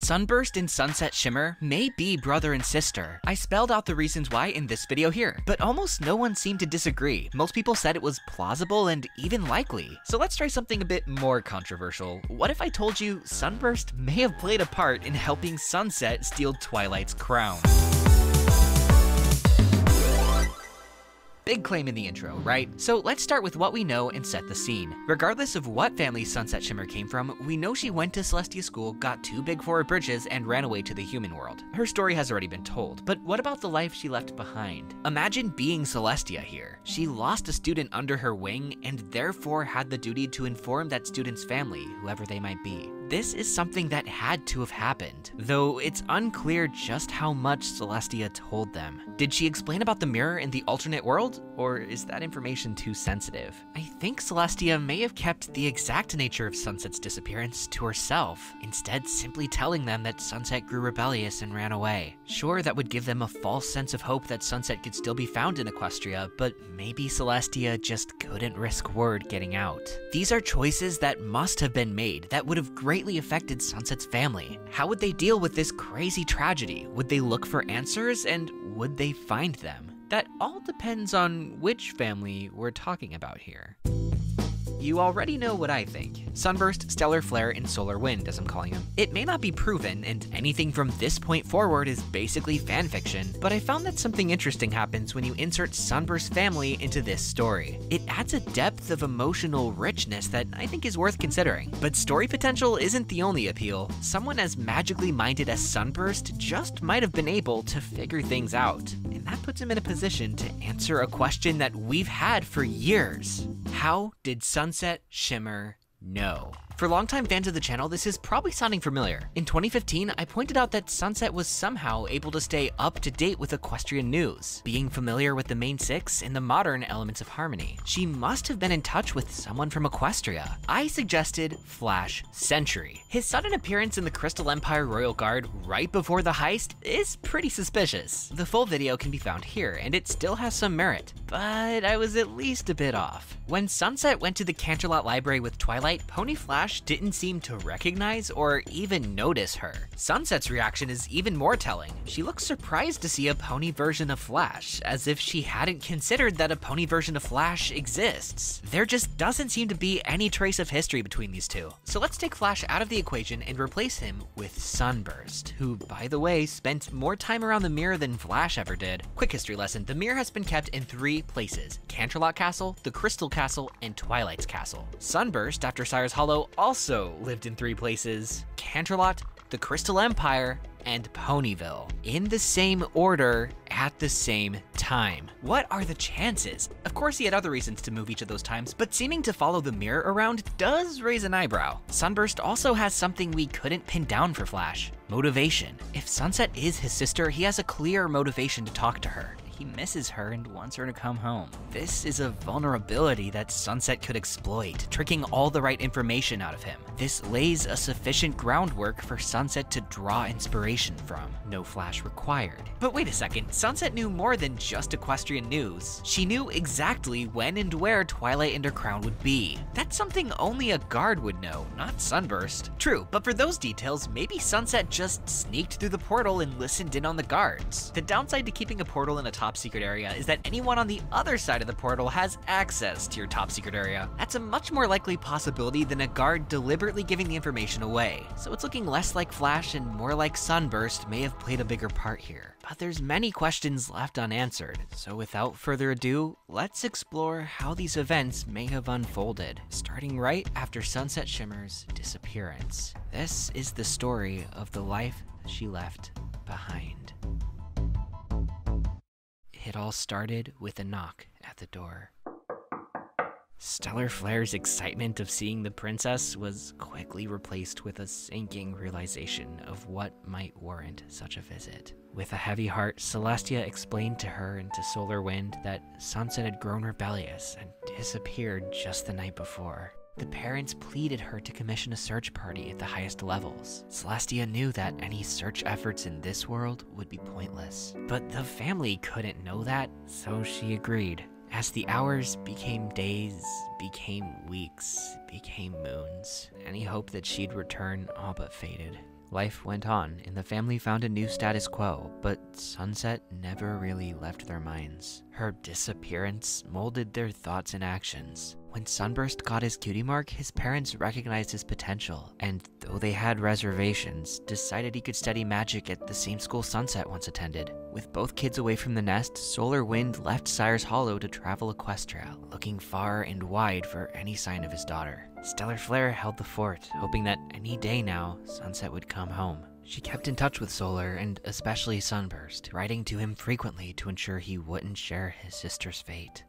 Sunburst and Sunset Shimmer may be brother and sister. I spelled out the reasons why in this video here, but almost no one seemed to disagree. Most people said it was plausible and even likely. So let's try something a bit more controversial. What if I told you Sunburst may have played a part in helping Sunset steal Twilight's crown? Big claim in the intro, right? So let's start with what we know and set the scene. Regardless of what family Sunset Shimmer came from, we know she went to Celestia School, got too big for her britches, and ran away to the human world. Her story has already been told, but what about the life she left behind? Imagine being Celestia here. She lost a student under her wing and therefore had the duty to inform that student's family, whoever they might be. This is something that had to have happened, though it's unclear just how much Celestia told them. Did she explain about the mirror in the alternate world, or is that information too sensitive? I think Celestia may have kept the exact nature of Sunset's disappearance to herself, instead simply telling them that Sunset grew rebellious and ran away. Sure, that would give them a false sense of hope that Sunset could still be found in Equestria, but maybe Celestia just couldn't risk word getting out. These are choices that must have been made that would have greatly affected Sunset's family. How would they deal with this crazy tragedy? Would they look for answers, and would they find them? That all depends on which family we're talking about here. You already know what I think. Sunburst, Stellar Flare, and Solar Wind, as I'm calling them. It may not be proven, and anything from this point forward is basically fanfiction, but I found that something interesting happens when you insert Sunburst's family into this story. It adds a depth of emotional richness that I think is worth considering. But story potential isn't the only appeal. Someone as magically minded as Sunburst just might have been able to figure things out. And that puts him in a position to answer a question that we've had for years. How did Sunset Shimmer know? For longtime fans of the channel, this is probably sounding familiar. In 2015, I pointed out that Sunset was somehow able to stay up to date with equestrian news, being familiar with the main six and the modern elements of harmony. She must have been in touch with someone from Equestria. I suggested Flash Sentry. His sudden appearance in the Crystal Empire Royal Guard right before the heist is pretty suspicious. The full video can be found here, and it still has some merit, but I was at least a bit off. When Sunset went to the Canterlot Library with Twilight, Pony Flash didn't seem to recognize or even notice her. Sunset's reaction is even more telling. She looks surprised to see a pony version of Flash, as if she hadn't considered that a pony version of Flash exists. There just doesn't seem to be any trace of history between these two. So let's take Flash out of the equation and replace him with Sunburst, who, by the way, spent more time around the mirror than Flash ever did. Quick history lesson: the mirror has been kept in 3 places: Canterlot Castle, the Crystal Castle, and Twilight's Castle. Sunburst, after Sire's Hollow, also lived in 3 places: Canterlot, the Crystal Empire, and Ponyville, in the same order at the same time. What are the chances? Of course, he had other reasons to move each of those times, but seeming to follow the mirror around does raise an eyebrow. Sunburst also has something we couldn't pin down for Flash: motivation. If Sunset is his sister, he has a clear motivation to talk to her. He misses her and wants her to come home. This is a vulnerability that Sunset could exploit, tricking all the right information out of him. This lays a sufficient groundwork for Sunset to draw inspiration from. No Flash required. But wait a second, Sunset knew more than just equestrian news. She knew exactly when and where Twilight and her crown would be. That's something only a guard would know, not Sunburst. True, but for those details, maybe Sunset just sneaked through the portal and listened in on the guards. The downside to keeping a portal in a top secret area is that anyone on the other side of the portal has access to your top secret area. That's a much more likely possibility than a guard deliberately giving the information away. So it's looking less like Flash and more like Sunburst may have played a bigger part here. But there's many questions left unanswered, so without further ado, let's explore how these events may have unfolded, starting right after Sunset Shimmer's disappearance. This is the story of the life she left behind. It all started with a knock at the door. Stellar Flare's excitement of seeing the princess was quickly replaced with a sinking realization of what might warrant such a visit. With a heavy heart, Celestia explained to her and to Solar Wind that Sunset had grown rebellious and disappeared just the night before. The parents pleaded her to commission a search party at the highest levels. Celestia knew that any search efforts in this world would be pointless. But the family couldn't know that, so she agreed. As the hours became days, became weeks, became moons, any hope that she'd return all but faded. Life went on, and the family found a new status quo, but Sunset never really left their minds. Her disappearance molded their thoughts and actions. When Sunburst got his cutie mark, his parents recognized his potential, and though they had reservations, decided he could study magic at the same school Sunset once attended. With both kids away from the nest, Solar Wind left Sire's Hollow to travel Equestria, looking far and wide for any sign of his daughter. Stellar Flare held the fort, hoping that any day now, Sunset would come home. She kept in touch with Solar, and especially Sunburst, writing to him frequently to ensure he wouldn't share his sister's fate.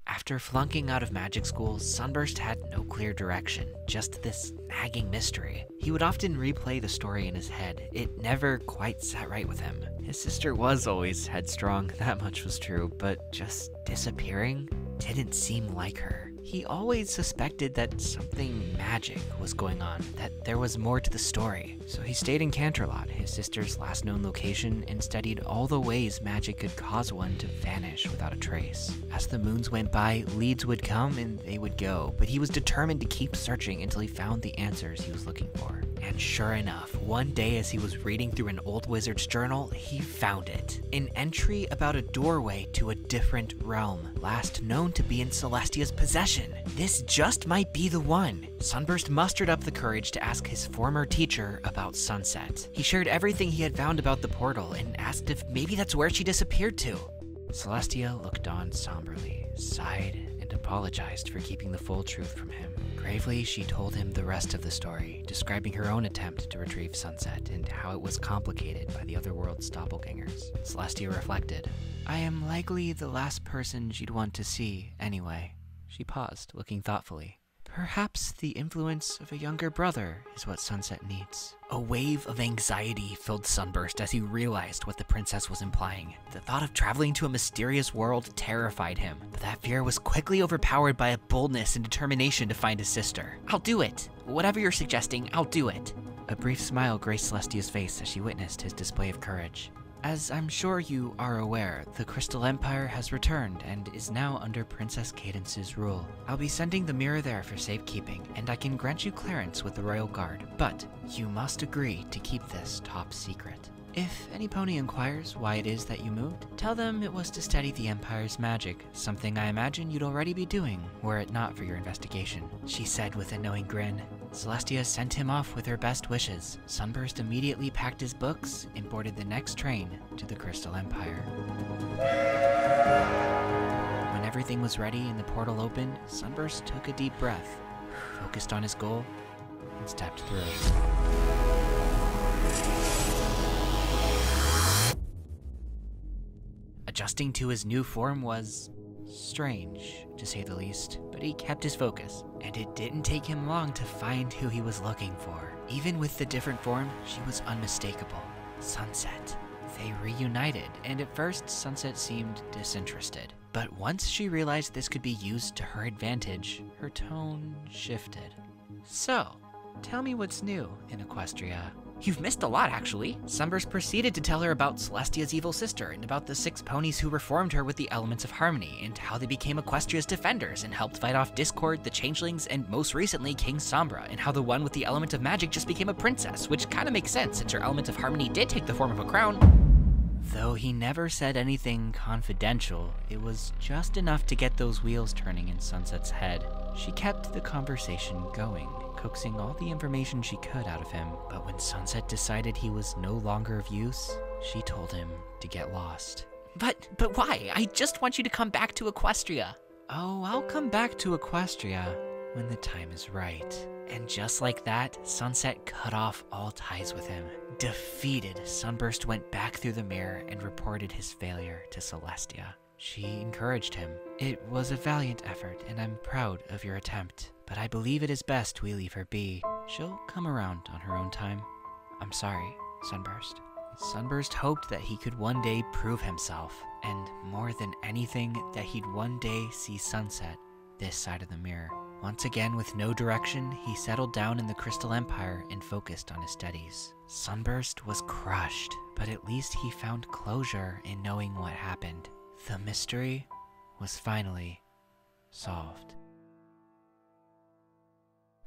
After flunking out of magic school, Sunburst had no clear direction, just this nagging mystery. He would often replay the story in his head. It never quite sat right with him. His sister was always headstrong, that much was true, but just disappearing didn't seem like her. He always suspected that something magic was going on, that there was more to the story. So he stayed in Canterlot, his sister's last known location, and studied all the ways magic could cause one to vanish without a trace. As the moons went by, leads would come and they would go, but he was determined to keep searching until he found the answers he was looking for. And sure enough, one day as he was reading through an old wizard's journal, he found it. An entry about a doorway to a different realm, last known to be in Celestia's possession. This just might be the one. Sunburst mustered up the courage to ask his former teacher about Sunset. He shared everything he had found about the portal and asked if maybe that's where she disappeared to. Celestia looked on somberly, sighed, and apologized for keeping the full truth from him. Gravely, she told him the rest of the story, describing her own attempt to retrieve Sunset and how it was complicated by the otherworld's doppelgangers. Celestia reflected. I am likely the last person she'd want to see, anyway. She paused, looking thoughtfully. Perhaps the influence of a younger brother is what Sunset needs. A wave of anxiety filled Sunburst as he realized what the princess was implying. The thought of traveling to a mysterious world terrified him, but that fear was quickly overpowered by a boldness and determination to find his sister. I'll do it. Whatever you're suggesting, I'll do it. A brief smile graced Celestia's face as she witnessed his display of courage. As I'm sure you are aware, the Crystal Empire has returned and is now under Princess Cadence's rule. I'll be sending the mirror there for safekeeping, and I can grant you clearance with the Royal Guard, but you must agree to keep this top secret. If any pony inquires why it is that you moved, tell them it was to study the Empire's magic, something I imagine you'd already be doing, were it not for your investigation, she said with a knowing grin. Celestia sent him off with her best wishes. Sunburst immediately packed his books and boarded the next train to the Crystal Empire. When everything was ready and the portal opened, Sunburst took a deep breath, focused on his goal, and stepped through. Adjusting to his new form was strange, to say the least, but he kept his focus, and it didn't take him long to find who he was looking for. Even with the different form, she was unmistakable. Sunset. They reunited, and at first Sunset seemed disinterested. But once she realized this could be used to her advantage, her tone shifted. So, tell me what's new in Equestria. You've missed a lot, actually. Sunburst proceeded to tell her about Celestia's evil sister and about the 6 ponies who reformed her with the elements of harmony and how they became Equestria's defenders and helped fight off Discord, the Changelings, and most recently King Sombra, and how the one with the element of magic just became a princess, which kinda makes sense since her element of harmony did take the form of a crown. Though he never said anything confidential, it was just enough to get those wheels turning in Sunset's head. She kept the conversation going, coaxing all the information she could out of him, but when Sunset decided he was no longer of use, she told him to get lost. But why? I just want you to come back to Equestria. Oh, I'll come back to Equestria when the time is right. And just like that, Sunset cut off all ties with him. Defeated, Sunburst went back through the mirror and reported his failure to Celestia. She encouraged him. It was a valiant effort, and I'm proud of your attempt, but I believe it is best we leave her be. She'll come around on her own time. I'm sorry, Sunburst. Sunburst hoped that he could one day prove himself, and more than anything, that he'd one day see Sunset this side of the mirror. Once again, with no direction, he settled down in the Crystal Empire and focused on his studies. Sunburst was crushed, but at least he found closure in knowing what happened. The mystery was finally solved.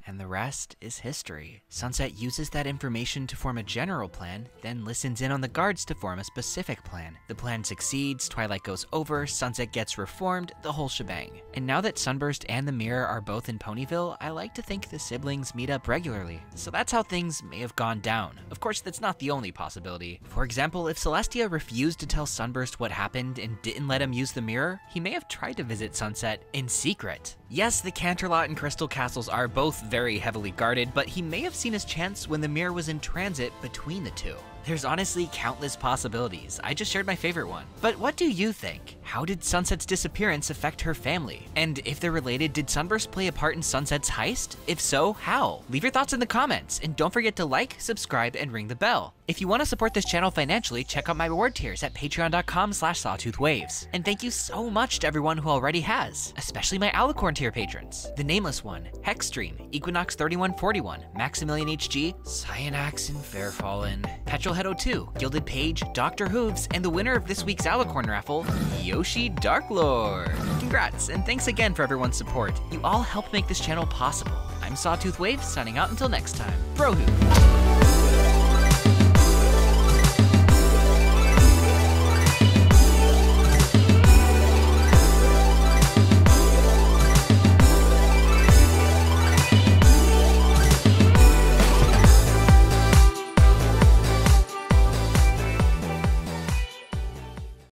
And the rest is history. Sunset uses that information to form a general plan, then listens in on the guards to form a specific plan. The plan succeeds, Twilight goes over, Sunset gets reformed, the whole shebang. And now that Sunburst and the Mirror are both in Ponyville, I like to think the siblings meet up regularly. So that's how things may have gone down. Of course, that's not the only possibility. For example, if Celestia refused to tell Sunburst what happened and didn't let him use the mirror, he may have tried to visit Sunset in secret. Yes, the Canterlot and Crystal Castles are both very heavily guarded, but he may have seen his chance when the mirror was in transit between the two. There's honestly countless possibilities. I just shared my favorite one. But what do you think? How did Sunset's disappearance affect her family? And if they're related, did Sunburst play a part in Sunset's heist? If so, how? Leave your thoughts in the comments, and don't forget to like, subscribe, and ring the bell. If you want to support this channel financially, check out my reward tiers at patreon.com/sawtoothwaves. And thank you so much to everyone who already has, especially my Alicorn tier patrons. The Nameless One, Hexstream, Equinox3141, Maximilian HG, Cyanax and Fairfallen, Petrolhead02, Gilded Page, Dr. Hooves, and the winner of this week's Alicorn raffle, Yoshi Darklord. Congrats, and thanks again for everyone's support. You all help make this channel possible. I'm Sawtooth Waves, signing out until next time. Brohoo.